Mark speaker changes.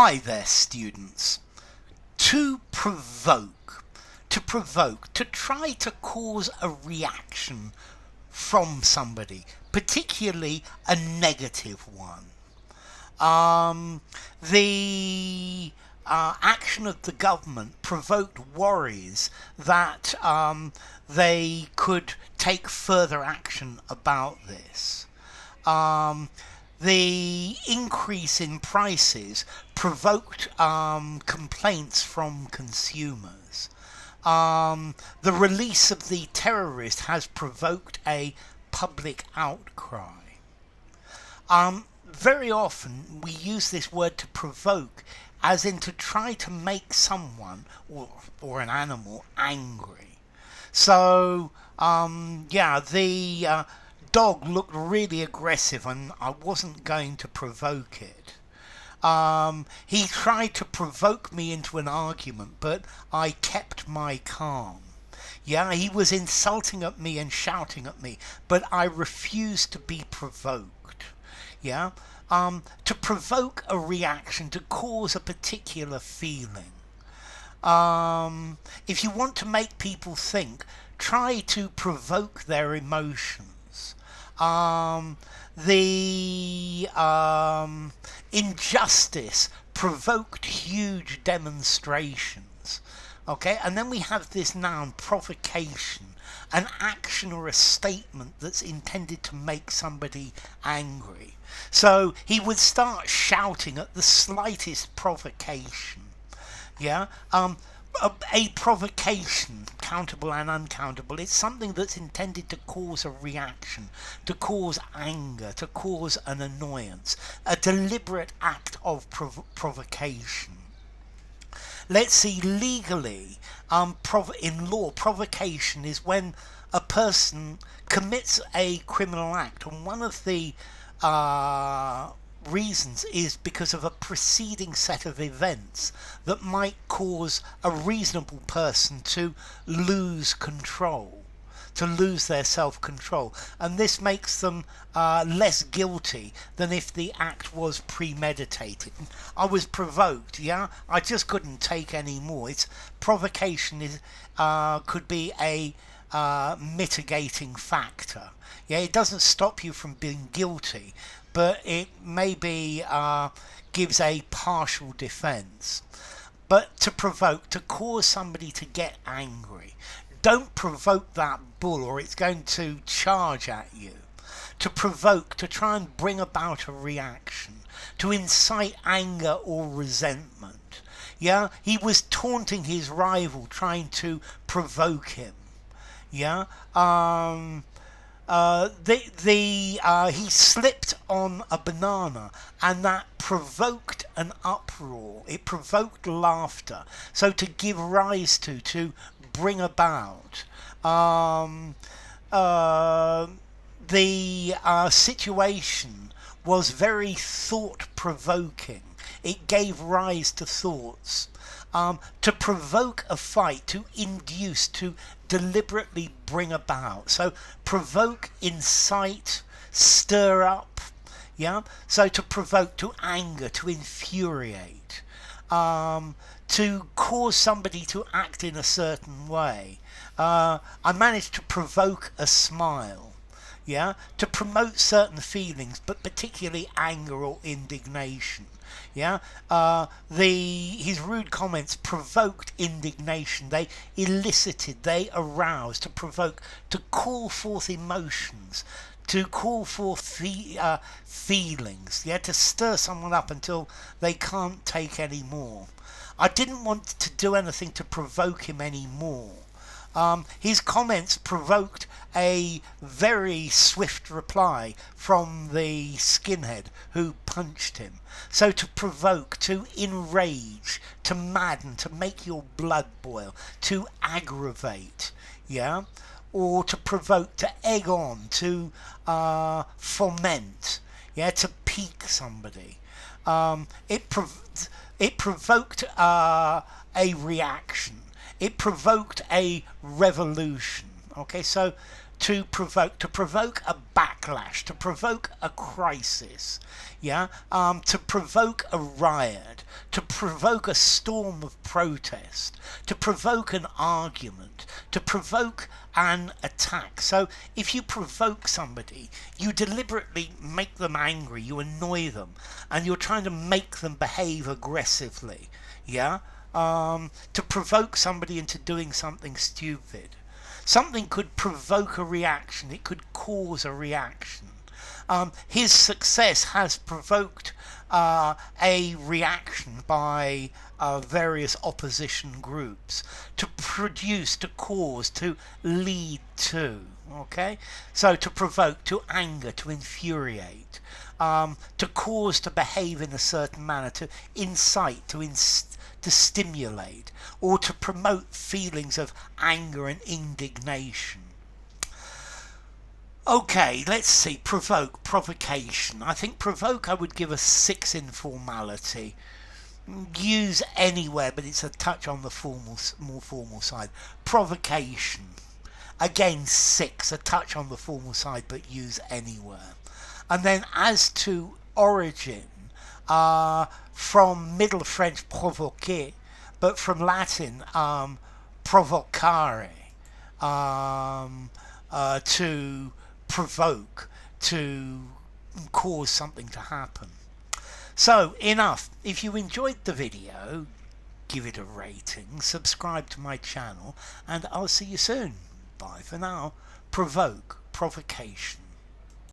Speaker 1: Hi there, students. To provoke, to try to cause a reaction from somebody, particularly a negative one. The action of the government provoked worries that they could take further action about this. The increase in prices provoked complaints from consumers. The release of the terrorist has provoked a public outcry. Very often we use this word to provoke as in to try to make someone or an animal angry. So, the dog looked really aggressive and I wasn't going to provoke it. He tried to provoke me into an argument, but I kept my calm. Yeah, he was insulting at me and shouting at me, but I refused to be provoked. Yeah, to provoke a reaction, to cause a particular feeling. If you want to make people think, try to provoke their emotions. The injustice provoked huge demonstrations. Okay, and then we have this noun, provocation, an action or a statement that's intended to make somebody angry. So he would start shouting at the slightest provocation. Yeah, a provocation, countable and uncountable, it's something that's intended to cause a reaction, to cause anger, to cause an annoyance, a deliberate act of provocation. Let's see, legally, in law, provocation is when a person commits a criminal act, and one of the reasons is because of a preceding set of events that might cause a reasonable person to lose control, to lose their self-control, and this makes them less guilty than if the act was premeditated. I was provoked, yeah, I just couldn't take any more. Provocation could be a mitigating factor. Yeah, it doesn't stop you from being guilty, but it maybe gives a partial defense. But to provoke, to cause somebody to get angry, don't provoke that bull or it's going to charge at you. To provoke, to try and bring about a reaction, to incite anger or resentment. Yeah, he was taunting his rival, trying to provoke him. Yeah, he slipped on a banana and that provoked an uproar. It provoked laughter. So to give rise to bring about. The situation was very thought-provoking. It gave rise to thoughts. To provoke a fight, to induce, to deliberately bring about. So provoke, incite, stir up. Yeah. So to provoke, to anger, to infuriate, to cause somebody to act in a certain way. I managed to provoke a smile. Yeah, to promote certain feelings, but particularly anger or indignation. Yeah, his rude comments provoked indignation. They elicited, they aroused, to provoke, to call forth emotions, to call forth feelings. Yeah, to stir someone up until they can't take any more. I didn't want to do anything to provoke him anymore. His comments provoked a very swift reply from the skinhead who punched him. So to provoke, to enrage, to madden, to make your blood boil, to aggravate, yeah, or to provoke, to egg on, to foment, yeah, to pique somebody. It provoked a reaction. It provoked a revolution. Okay, so to provoke a backlash, to provoke a crisis, yeah, to provoke a riot, to provoke a storm of protest, to provoke an argument, to provoke an attack. So if you provoke somebody, you deliberately make them angry, you annoy them, and you're trying to make them behave aggressively, yeah. To provoke somebody into doing something stupid. Something could provoke a reaction, it could cause a reaction. His success has provoked a reaction by various opposition groups, to produce, to cause, to lead to. Okay? So to provoke, to anger, to infuriate, to cause to behave in a certain manner, to incite, to stimulate, or to promote feelings of anger and indignation. Okay, let's see. Provoke, provocation. I think provoke I would give a 6 in formality. Use anywhere, but it's a touch on the more formal side. Provocation. Again, 6, a touch on the formal side, but use anywhere. And then as to origin, from Middle French provoquer, but from Latin provocare, to provoke, to cause something to happen. So enough. If you enjoyed the video, give it a rating, subscribe to my channel, and I'll see you soon. Bye for now. Provoke, provocation.